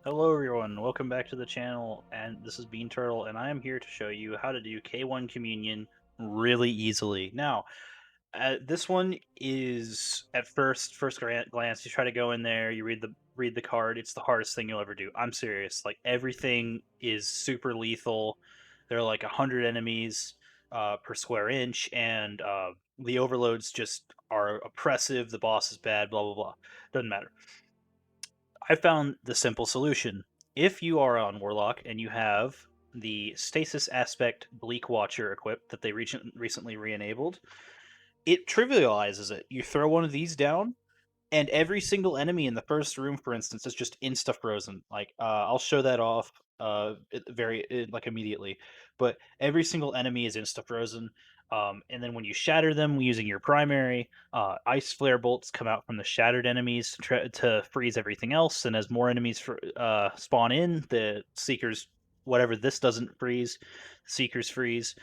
Hello everyone, welcome back to the channel, and this is Bean Turtle, and I am here to show you how to do K1 Communion really easily. Now, this one is at first glance, you try to go in there, you read the card. It's the hardest thing you'll ever do. I'm serious. Like everything is super lethal. There are like 100 enemies per square inch, and the overloads just are oppressive. The boss is bad. Blah blah blah. Doesn't matter. I found the simple solution. If you are on Warlock and you have the Stasis Aspect Bleak Watcher equipped that they recently re-enabled, it trivializes it. You throw one of these down, and every single enemy in the first room, for instance, is just insta frozen. Like I'll show that off like immediately, but every single enemy is insta frozen. And then when you shatter them using your primary, ice flare bolts come out from the shattered enemies to freeze everything else. And as more enemies spawn in, the seekers, whatever this doesn't freeze, seekers freeze,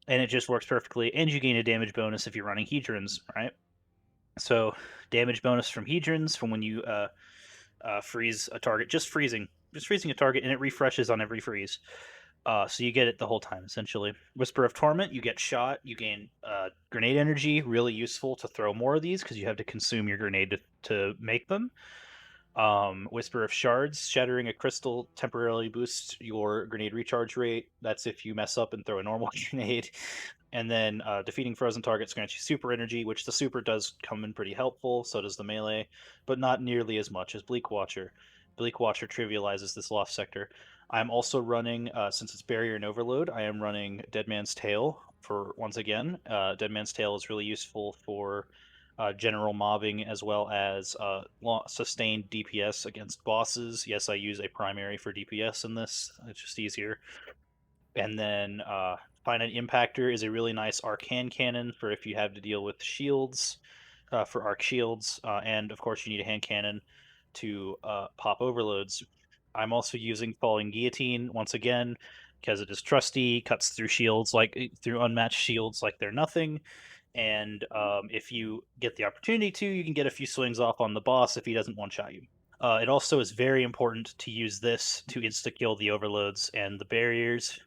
and it just works perfectly. And you gain a damage bonus if you're running Hedrons, right? So damage bonus from Hedrons from when you freeze a target, just freezing a target, and it refreshes on every freeze. So you get it the whole time essentially. Whisper of Torment, you get shot, you gain grenade energy, really useful to throw more of these because you have to consume your grenade to make them. Whisper of Shards, shattering a crystal temporarily boosts your grenade recharge rate. That's if you mess up and throw a normal grenade. And then defeating frozen targets grants you super energy, which the super does come in pretty helpful. So does the melee, but not nearly as much as Bleak Watcher. Bleak Watcher trivializes this lost sector. I'm also running, since it's barrier and overload, I am running Dead Man's Tale for once again. Dead Man's Tale is really useful for general mobbing as well as sustained DPS against bosses. Yes, I use a primary for DPS in this. It's just easier. And then Finite Impactor is a really nice arcane cannon for if you have to deal with shields, for arc shields. And of course, you need a hand cannon to pop overloads. I'm also using Falling Guillotine once again because it is trusty, cuts through shields through unmatched shields like they're nothing. And if you get the opportunity to, you can get a few swings off on the boss if he doesn't one shot you. It also is very important to use this to insta kill the overloads and the barriers.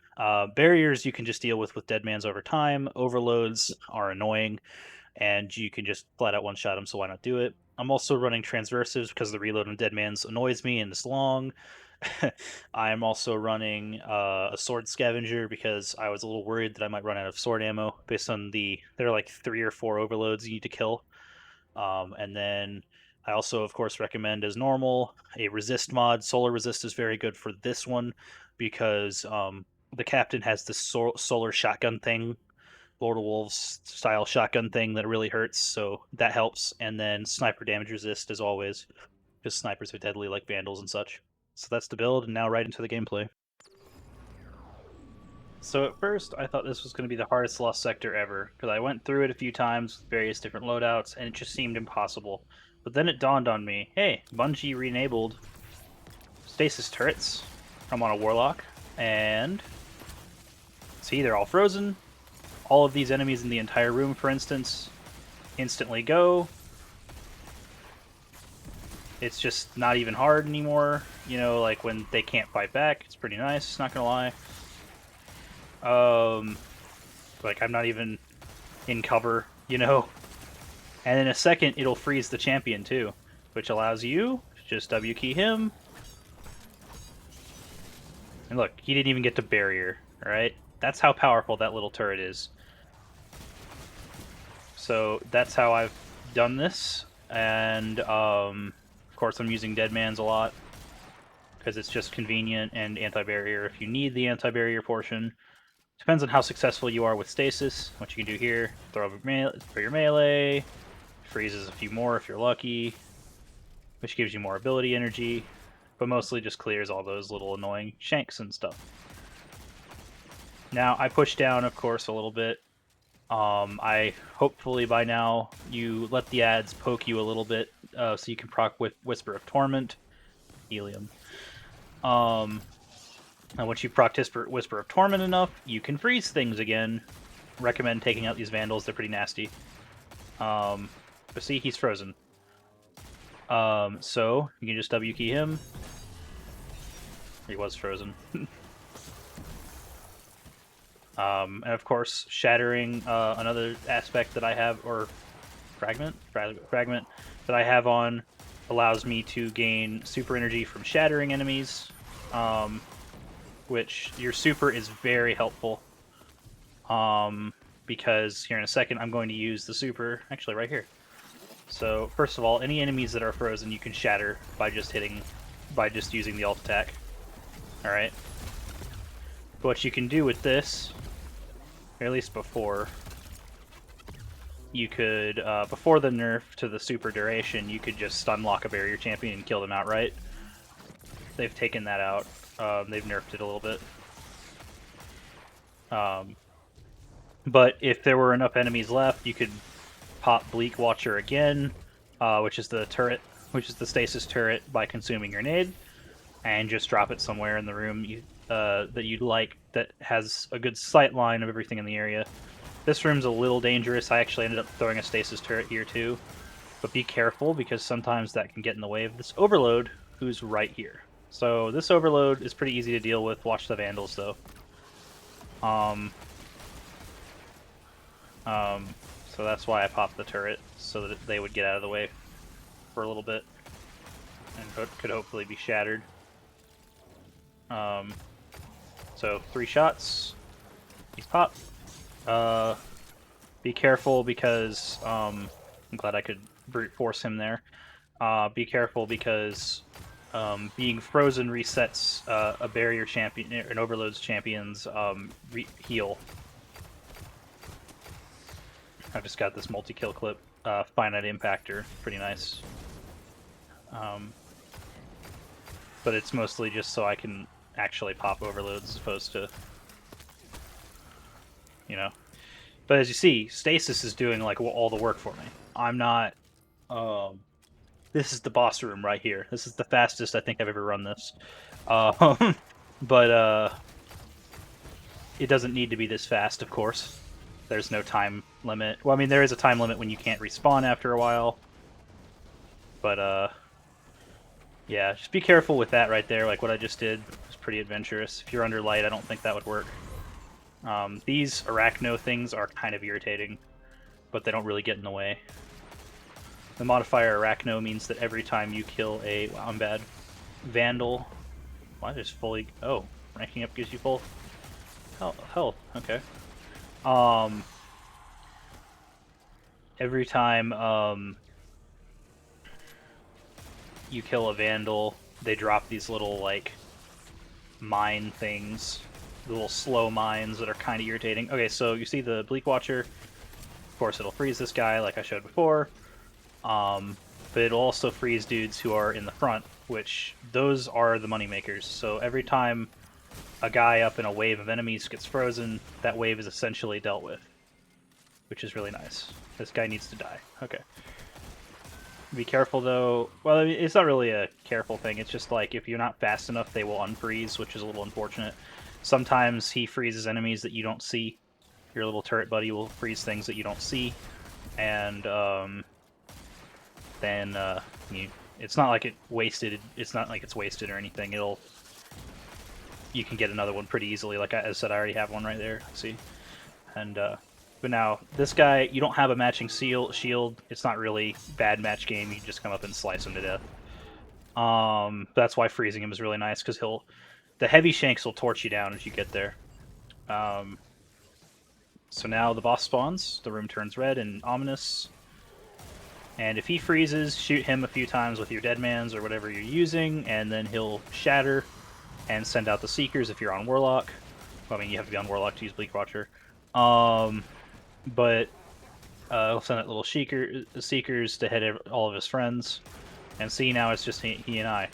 Barriers you can just deal with Dead Man's over time. Overloads are annoying, and you can just flat out one shot them. So why not do it? I'm also running transversives because the reload on Dead Man's annoys me and it's long. I'm also running a sword scavenger because I was a little worried that I might run out of sword ammo based on there are like 3 or 4 overloads you need to kill. And then I also, of course, recommend as normal a resist mod. Solar resist is very good for this one because the captain has this solar shotgun thing, Lord of Wolves style shotgun thing that really hurts, so that helps. And then sniper damage resist as always, because snipers are deadly like vandals and such. So that's the build, and now right into the gameplay. So at first, I thought this was going to be the hardest lost sector ever, because I went through it a few times with various different loadouts, and it just seemed impossible. But then it dawned on me, hey, Bungie re-enabled stasis turrets. I'm on a Warlock, and see, they're all frozen. All of these enemies in the entire room, for instance, instantly go. It's just not even hard anymore. You know, like when they can't fight back, it's pretty nice, not gonna lie. Like I'm not even in cover, you know? And in a second, it'll freeze the champion too, which allows you to just W key him. And look, he didn't even get to barrier, alright? That's how powerful that little turret is. So that's how I've done this. And of course, I'm using Dead Man's a lot because it's just convenient and anti-barrier if you need the anti-barrier portion. Depends on how successful you are with stasis. What you can do here, throw over for your melee, freezes a few more if you're lucky, which gives you more ability energy, but mostly just clears all those little annoying shanks and stuff. Now, I push down, of course, a little bit. I hopefully by now you let the ads poke you a little bit so you can proc with Whisper of Torment, Helium. And once you proc Whisper of Torment enough, you can freeze things again. Recommend taking out these Vandals, they're pretty nasty. But see, he's frozen. So you can just W key him. He was frozen. And of course, shattering, another aspect that I have, or fragment that I have on, allows me to gain super energy from shattering enemies, which your super is very helpful. Because here in a second I'm going to use the super, actually right here. So first of all, any enemies that are frozen you can shatter by just using the alt attack. All right. But what you can do with this, or at least before, you could, before the nerf to the super duration, you could just stun lock a barrier champion and kill them outright. They've taken that out. They've nerfed it a little bit. But if there were enough enemies left, you could pop Bleak Watcher again, which is the turret, which is the stasis turret, by consuming your nade, and just drop it somewhere in the room that you'd like, that has a good sight line of everything in the area. This room's a little dangerous. I actually ended up throwing a stasis turret here too, but be careful because sometimes that can get in the way of this overload, who's right here. So this overload is pretty easy to deal with. Watch the vandals though. So that's why I popped the turret, so that they would get out of the way for a little bit, and could hopefully be shattered. So 3 shots. He's popped. Be careful because I'm glad I could brute force him there. Be careful because being frozen resets a barrier champion, an overload's champion's heal. I've just got this multi-kill clip, finite impactor, pretty nice. But it's mostly just so I can actually pop overloads as opposed to, you know. But as you see, stasis is doing like all the work for me. I'm not. This is the boss room right here. This is the fastest I think I've ever run this. But it doesn't need to be this fast, of course. There's no time limit. Well, I mean, there is a time limit when you can't respawn after a while. But, yeah, just be careful with that right there. Like what I just did was pretty adventurous. If you're under light, I don't think that would work. These Arachno things are kind of irritating, but they don't really get in the way. The modifier Arachno means that every time you kill a... Wow, I'm bad. Vandal... Why just fully... Oh, ranking up gives you full... Health, okay. Every time you kill a Vandal, they drop these little, like, mine things. The little slow mines that are kind of irritating. Okay, so you see the Bleak Watcher. Of course, it'll freeze this guy, like I showed before. But it'll also freeze dudes who are in the front, which those are the money makers. So every time a guy up in a wave of enemies gets frozen, that wave is essentially dealt with, which is really nice. This guy needs to die. Okay. Be careful though. Well, I mean, it's not really a careful thing. It's just like if you're not fast enough, they will unfreeze, which is a little unfortunate. Sometimes he freezes enemies that you don't see. Your little turret buddy will freeze things that you don't see, and then it's not like it's not like it's wasted or anything. You can get another one pretty easily. Like I said, I already have one right there. See, and but now this guy, you don't have a matching shield. It's not really bad match game. You can just come up and slice him to death. That's why freezing him is really nice, because the heavy shanks will torch you down as you get there. So now the boss spawns. The room turns red and ominous. And if he freezes, shoot him a few times with your Deadmans or whatever you're using, and then he'll shatter and send out the Seekers if you're on Warlock. Well, I mean, you have to be on Warlock to use Bleak Watcher. But he'll send out little Seekers to hit all of his friends. And see, now it's just he and I.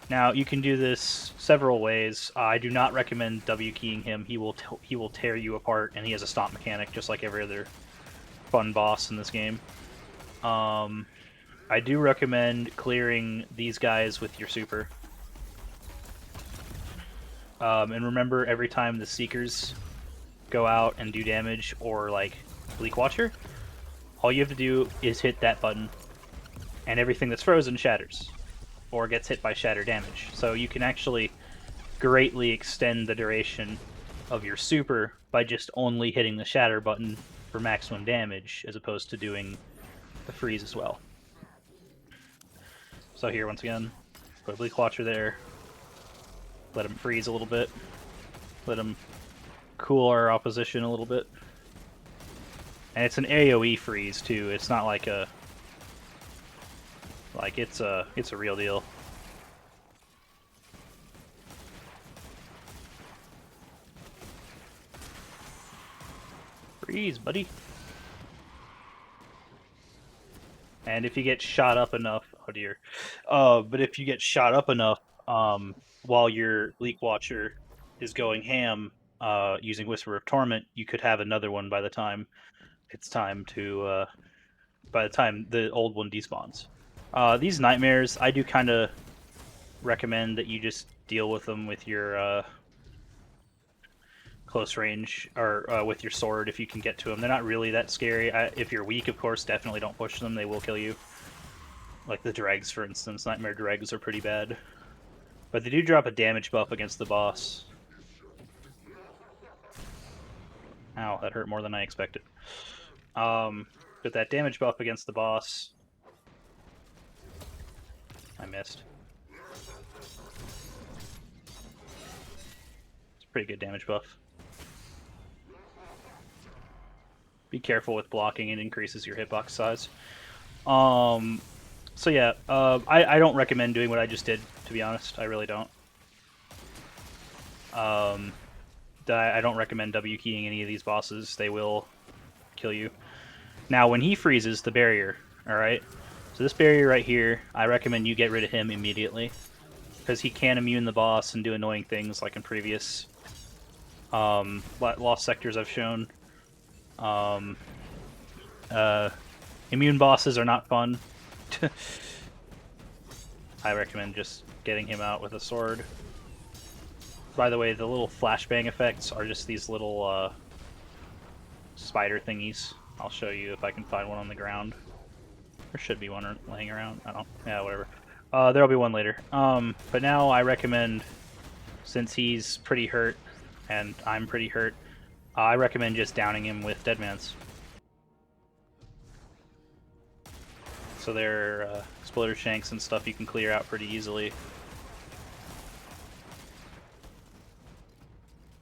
Now, you can do this several ways. I do not recommend W-keying him. He will tear you apart, and he has a stomp mechanic just like every other fun boss in this game. I do recommend clearing these guys with your super. And remember, every time the Seekers go out and do damage, or like Bleak Watcher, all you have to do is hit that button, and everything that's frozen shatters, or gets hit by shatter damage. So you can actually greatly extend the duration of your super by just only hitting the shatter button for maximum damage, as opposed to doing the freeze as well. So here, once again, put a Bleak Watcher there, let him freeze a little bit, let him cool our opposition a little bit. And it's an AoE freeze too. It's not like a it's a real deal. Freeze, buddy. And if you get shot up enough, oh dear. But if you get shot up enough, while your Bleak Watcher is going ham, using Whisper of Torment, you could have another one by the time it's time to, by the time the old one despawns. These nightmares, I do kind of recommend that you just deal with them with your close range, or with your sword if you can get to them. They're not really that scary. If you're weak, of course, definitely don't push them. They will kill you. Like the dregs, for instance. Nightmare dregs are pretty bad. But they do drop a damage buff against the boss. Ow, that hurt more than I expected. But that damage buff against the boss... I missed. It's a pretty good damage buff. Be careful with blocking, it increases your hitbox size. So yeah, I don't recommend doing what I just did, to be honest. I really don't. I don't recommend W keying any of these bosses. They will kill you. Now, when he freezes the barrier, alright? So this barrier right here, I recommend you get rid of him immediately. Because he can immune the boss and do annoying things like in previous Lost Sectors I've shown. Immune bosses are not fun. I recommend just getting him out with a sword. By the way, the little flashbang effects are just these little spider thingies. I'll show you if I can find one on the ground. There should be one laying around. I don't. Yeah, whatever. There'll be one later. But now I recommend, since he's pretty hurt and I'm pretty hurt, I recommend just downing him with Deadman's. So there are exploder shanks and stuff you can clear out pretty easily.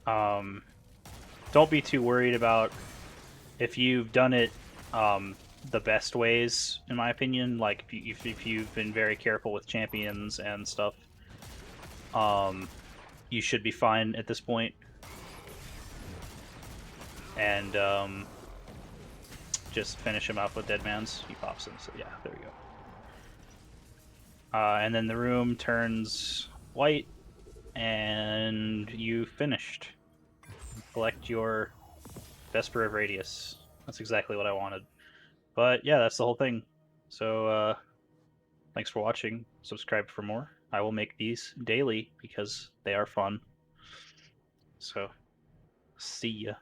Don't be too worried about if you've done it the best ways, in my opinion. Like if you've been very careful with champions and stuff, you should be fine at this point. And just finish him off with Deadman's. He pops in, so yeah, there we go. And then the room turns white, and you finished. Collect your Vesper of Radius. That's exactly what I wanted. But yeah, that's the whole thing. So thanks for watching. Subscribe for more. I will make these daily because they are fun. So see ya.